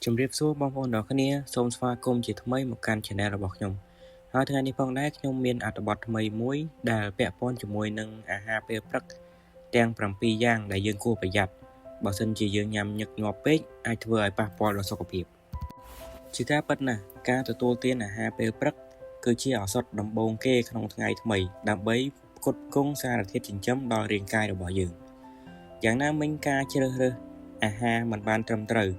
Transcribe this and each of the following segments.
ជំរាបសួរបងប្អូនទាំងអស់គ្នាសូមស្វាគមន៍ជាថ្មីមកកាន់ Channel របស់ខ្ញុំហើយថ្ងៃនេះផងដែរខ្ញុំមានអត្ថបទថ្មីមួយដែលពាក់ព័ន្ធជាមួយនឹងអាហារពេលព្រឹកទាំង7យ៉ាងដែលយើងគួរប្រយ័ត្នបើសិនជាយើងញ៉ាំញឹកញាប់ពេកអាចធ្វើឲ្យប៉ះពាល់ដល់សុខភាពជាការពិតណាស់ការទទួលទានអាហារពេលព្រឹកគឺជាឱសថដំបូងគេក្នុងថ្ងៃថ្មីដើម្បីផ្គត់ផ្គង់សារធាតុចិញ្ចឹមដល់រាងកាយរបស់យើងយ៉ាងណាមិញការជ្រើសរើសអាហារមិនបានត្រឹមត្រូវ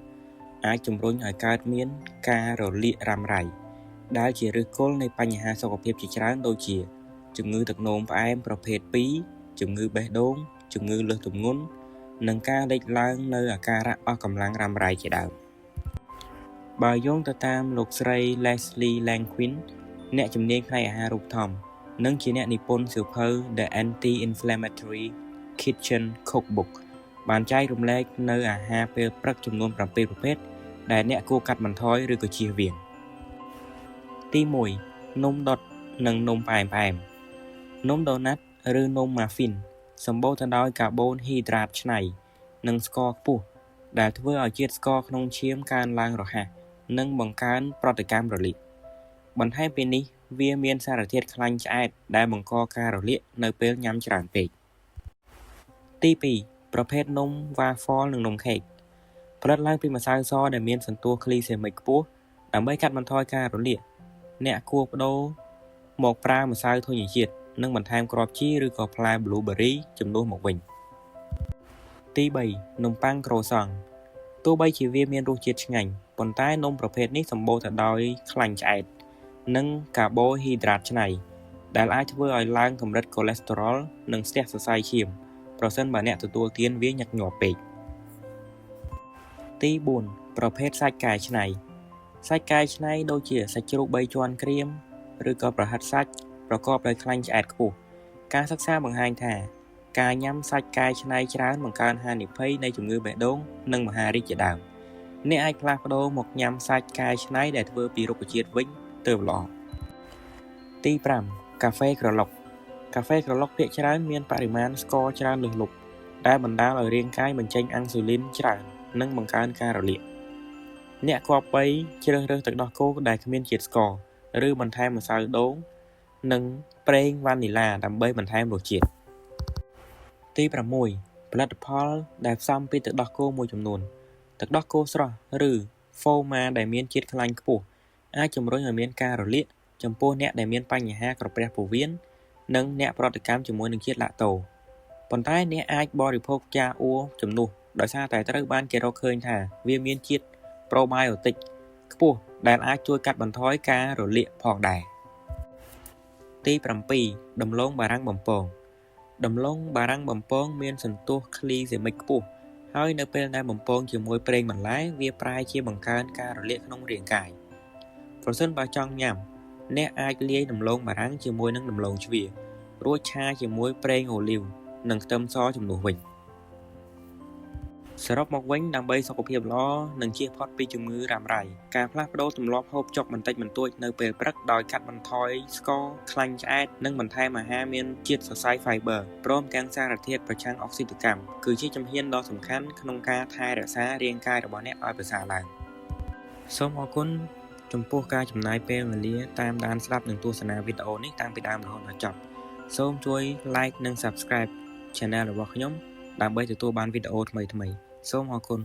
អាចជំរុញឲ្យកើតមានការរលាករ៉ាំរ៉ៃដែលជាឫសគល់នៃបញ្ហាសុខភាពជាច្រើនដូចជាជំងឺទឹកនោមផ្អែមប្រភេទ2ជំងឺបេះដូងជំងឺលើសទម្ងន់និងការលេចឡើងនៅអាការៈអស់កម្លាំងរ៉ាំរ៉ៃជាដើមបើយោងទៅតាមលោកស្រី Leslie Lanquin អ្នកជំនាញផ្នែកអាហារូបត្ថម្ភនិងជាអ្នកនិពន្ធសៀវភៅ The Anti-Inflammatory Kitchen Cookbook បានចែករំលែកនៅអាហារពេលព្រឹកចំនួន7ប្រភេទដែលអ្នកគួរកាត់បន្ថយឬក៏ជៀសវាងទី1នំដុតនិងនំផ្អែមនំដូណាត់ឬនំម៉ាហ្វីនសម្បូរទៅដោយកាបូនហ៊ីដ្រាតឆ្នៃនិងស្ករខ្ពស់ដែលធ្វើឲ្យជាតិស្ករក្នុងឈាមកើនឡើងរហ័សនិងបង្កើនប្រតិកម្មរលាកបន្ថែមពីនេះវាមានសារធាតុខ្លាញ់ឆ្អែតដែលបង្កការរលាកនៅពេលញ៉ាំច្រើនពេកទី2ប្រភេទនំវ៉ាហ្វលនិងនំខេកផលិតឡើងពីម្សៅសដែលមានសន្ទុះគ្លីសេមិកខ្ពស់ដើម្បីកាត់បន្ថយការរលាកអ្នកគួរបដូរមកប្រើម្សៅធញ្ញជាតិនិងបន្ថែមគ្រាប់ជីឬក៏ផ្លែ blueberry ជំនួសមកវិញទី3នំប៉័ងក្រូសង់ទោះបីជាវាមានរសជាតិឆ្ងាញ់ប៉ុន្តែនំប្រភេទនេះសម្បូរទៅដោយខ្លាញ់ឆ្អែតនិងកាបូហ៊ីដ្រាតឆ្នៃដែលអាចធ្វើឲ្យឡើងកម្រិតកូលេស្តេរ៉ុលនិងស្ទះសរសៃឈាមប្រសិនបើអ្នកទទួលទានវាញឹកញាប់ពេកទី4ប្រភេទសាច់កែច្នៃសាច់កែច្នៃដូចជាសាច់ជ្រូក3ជាន់ក្រៀមឬក៏ប្រហិតសាច់ប្រកបដោយខ្លាញ់ឆ្អែតខ្ពស់ការសិក្សាបង្ហាញថាការញ៉ាំសាច់កែច្នៃច្រើនបង្កើនហានិភ័យនៃជំងឺបេះដូងនិងមហារីកជាដើមអ្នកអាចផ្លាស់ប្ដូរមកញ៉ាំសាច់កែច្នៃដែលធ្វើពីរុក្ខជាតិវិញទើបល្អទី5កាហ្វេក្រឡុកកាហ្វេក្រឡុកភាគច្រើនមានបរិមាណស្ករច្រើនលើសលប់ដែលបណ្ដាលឲ្យរាងកាយបញ្ចេញអាំងស៊ូលីនច្រើននិងបង្កើនការរលាកអ្នកគប្បីជ្រើសរើសទឹកដោះគោដែលគ្មានជាតិស្ករឬបន្ថែមម្សៅដូងនិងប្រេងវ៉ានីឡាដើម្បីបន្ថែមរសជាតិទី6ផលិតផលដែលផ្សំពីទឹកដោះគោមួយចំនួនទឹកដោះគោស្រស់ឬហ្វូម៉ាដែលមានជាតិខ្លាញ់ខ្ពស់អាចជំរុញឲ្យមានការរលាកចំពោះអ្នកដែលមានបញ្ហាក្រពះពោះវៀននិងអ្នកប្រតិកម្មជាមួយនឹងជាតិឡាក់តូប៉ុន្តែអ្នកអាចបរិភោគចាអ៊ូជំនួសដោយសារតែត្រូវបានគេរកឃើញថាវាមានជាតិប្រូបាយអូទិកខ្ពស់ដែលអាចជួយកាត់បន្ថយការរលាកផងដែរទី7ដំឡូងបារាំងបំពងដំឡូងបារាំងបំពងមានសន្ទុះគ្លីសេមិកខ្ពស់ហើយនៅពេលដែលបំពងជាមួយប្រេងបន្លែវាប្រែជាបង្កើនការរលាកក្នុងរាងកាយប្រសិនបើចង់ញ៉ាំអ្នកអាចលាយដំឡូងបារាំងជាមួយនឹងដំឡូងជ្វារួចឆាជាមួយប្រេងអូលីវនិងខ្ទឹមសជំនួសវិញសរុបមកវិញដើម្បីសុខភាពល្អនិងជៀសផុតពីជំងឺរ៉ាំរ៉ៃការផ្លាស់ប្ដូរទម្លាប់ហូបចុកបន្តិចបន្តួចនៅពេលព្រឹកដោយកាត់បន្ថយស្ករខ្លាញ់ឆ្អែតនិងបន្ថែមអាហារមានជាតិសរសៃ fiber ព្រមទាំងសារធាតុប្រឆាំងអុកស៊ីតកម្មគឺជាជំហានដ៏សំខាន់ក្នុងការថែរក្សារាងកាយរបស់អ្នកឲ្យប្រសើរឡើងសូមអរគុណចំពោះការចំណាយពេលវេលាតាមដានស្ដាប់និងទស្សនាវីដេអូនេះតាំងពីដើមរហូតដល់ចប់សូមជួយ like និង subscribe Channel របស់ខ្ញុំដើម្បីទទួលបានវីដេអូថ្មីៗសូមអរគុណ